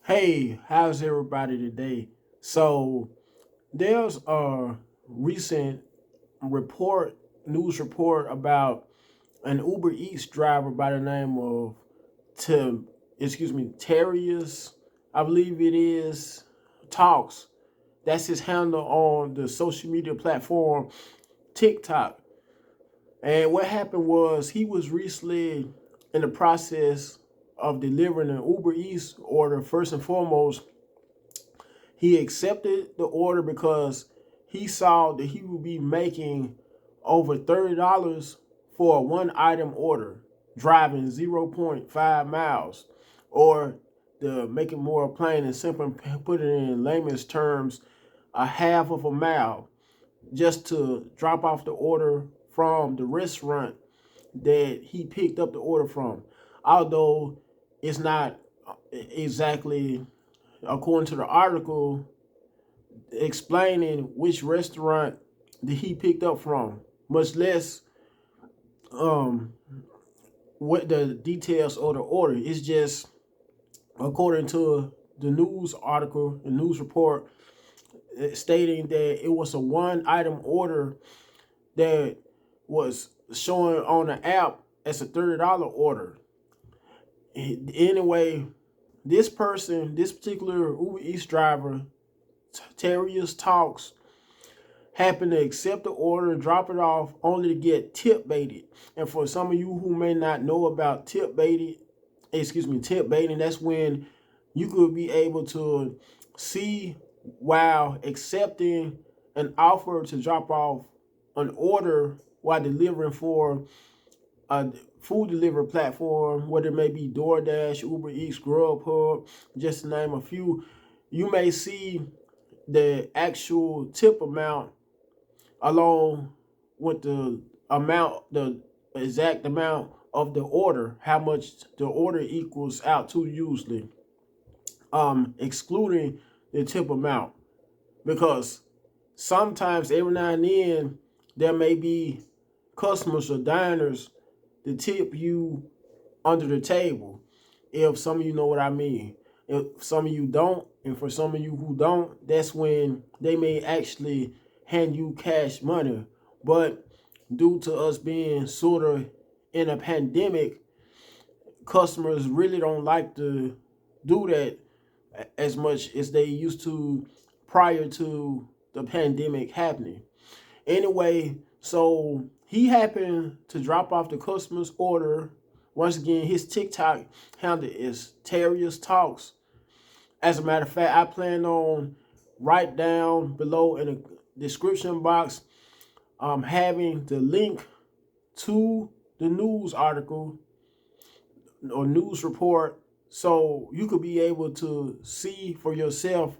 Hey, how's everybody today? So there's a recent report, news report about an Uber Eats driver by the name of Tim, Terrius, I believe it is, Talks. That's his handle on the social media platform TikTok. And what happened was he was recently in the process of delivering an Uber Eats order. First and foremost, he accepted the order because he saw that he would be making over $30 for a one item order, driving zero point 0.5 miles. Or to make it more plain and simple, put it in layman's terms, a half of a mile just to drop off the order from the restaurant that he picked up the order from. Although it's not exactly according to the article explaining which restaurant that he picked up from, much less um what the details of the order. It's just according to the news article, the news report, stating that it was a one item order that was showing on the app as a $30 order. Anyway, this particular Uber Eats driver, Terrius Talks, happened to accept the order and drop it off only to get tip baited. And for some of you who may not know about tip baiting, that's when you could be able to see while accepting an offer to drop off an order while delivering for a food delivery platform, whether it may be DoorDash, Uber Eats, Grubhub, just to name a few. You may see the actual tip amount along with the exact amount of the order, how much the order equals out to usually, excluding the tip amount. Because sometimes every now and then there may be customers or diners to tip you under the table. If some of you know what I mean. If some of you don't, and for some of you who don't, that's when they may actually hand you cash money. But due to us being sort of in a pandemic, customers really don't like to do that as much as they used to prior to the pandemic happening. Anyway, so he happened to drop off the customer's order. Once again, his TikTok handle is Terrius Talks. As a matter of fact, I plan on right down below in the description box having the link to the news article or news report so you could be able to see for yourself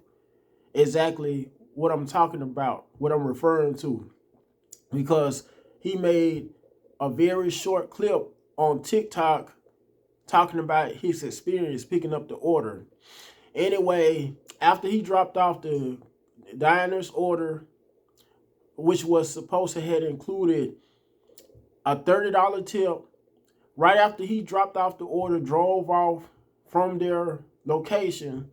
exactly what I'm talking about, what I'm referring to. Because he made a very short clip on TikTok talking about his experience picking up the order. Anyway, after he dropped off the diner's order, which was supposed to have included a $30 tip, right after he dropped off the order, drove off from their location,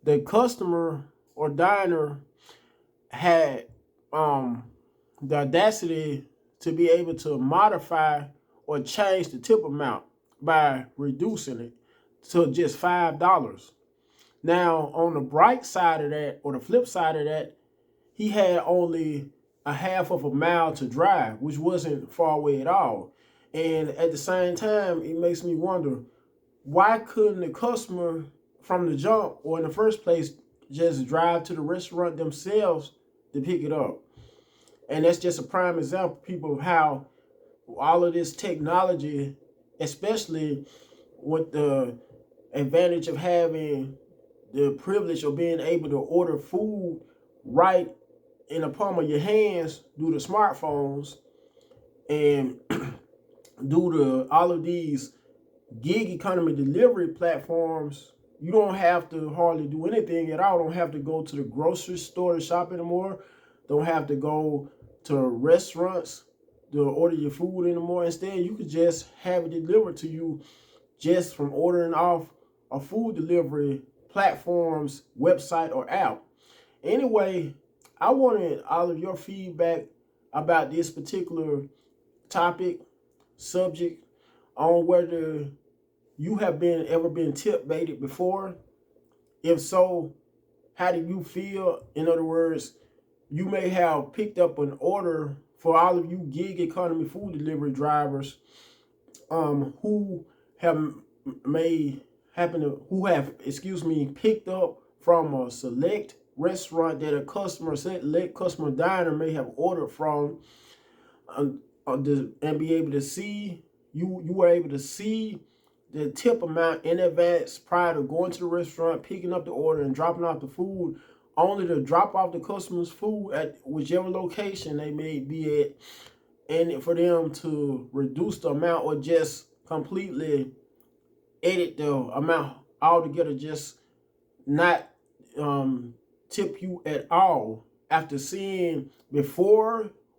the customer or diner had the audacity to be able to modify or change the tip amount by reducing it to just $5. Now, on the bright side of that, or the flip side of that, he had only a half of a mile to drive, which wasn't far away at all. And at the same time, it makes me wonder, why couldn't the customer from the jump or in the first place just drive to the restaurant themselves to pick it up? And that's just a prime example, people, of how all of this technology, especially with the advantage of having the privilege of being able to order food right in the palm of your hands through the smartphones, and due to all of these gig economy delivery platforms, you don't have to hardly do anything at all. Don't have to go to the grocery store to shop anymore. Don't have to go to restaurants to order your food anymore. Instead, you could just have it delivered to you just from ordering off a food delivery platform's website or app. Anyway, I wanted all of your feedback about this particular topic, subject, on whether you have ever been tip baited before. If so, how do you feel? In other words, you may have picked up an order for all of you gig economy food delivery drivers who have picked up from a select restaurant that a select customer diner may have ordered from, and be able to see, you were able to see the tip amount in advance prior to going to the restaurant, picking up the order and dropping off the food, only to drop off the customer's food at whichever location they may be at, and for them to reduce the amount or just completely edit the amount altogether, just not tip you at all after seeing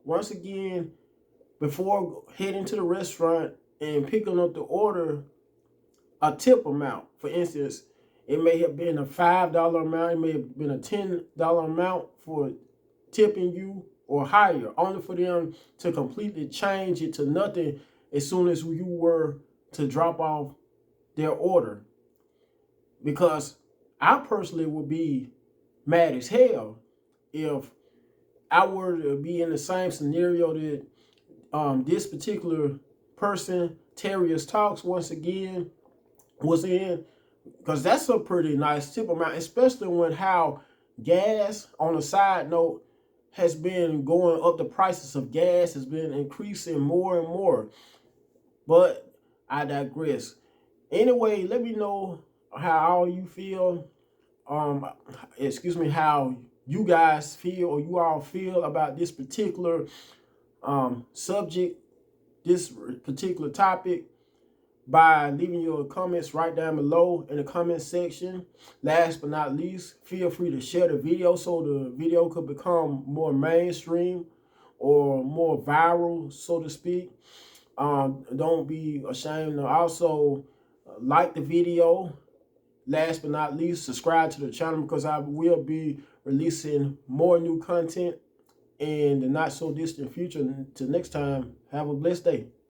once again, before heading to the restaurant and picking up the order, a tip amount. For instance, it may have been a $5 amount, it may have been a $10 amount for tipping you or higher, only for them to completely change it to nothing as soon as you were to drop off their order. Because I personally would be mad as hell if I were to be in the same scenario that this particular person, Terrius Talks, once again, was in, because that's a pretty nice tip amount, especially when how gas, on a side note, has been going up. The prices of gas has been increasing more and more. But I digress. Anyway, let me know how all you feel. How you guys feel, or you all feel, about this particular subject, this particular topic, by leaving your comments right down below in the comment section. Last but not least, feel free to share the video so the video could become more mainstream or more viral, so to speak. Don't be ashamed to also like the video. Last but not least, subscribe to the channel, because I will be releasing more new content in the not so distant future. Until next time, have a blessed day.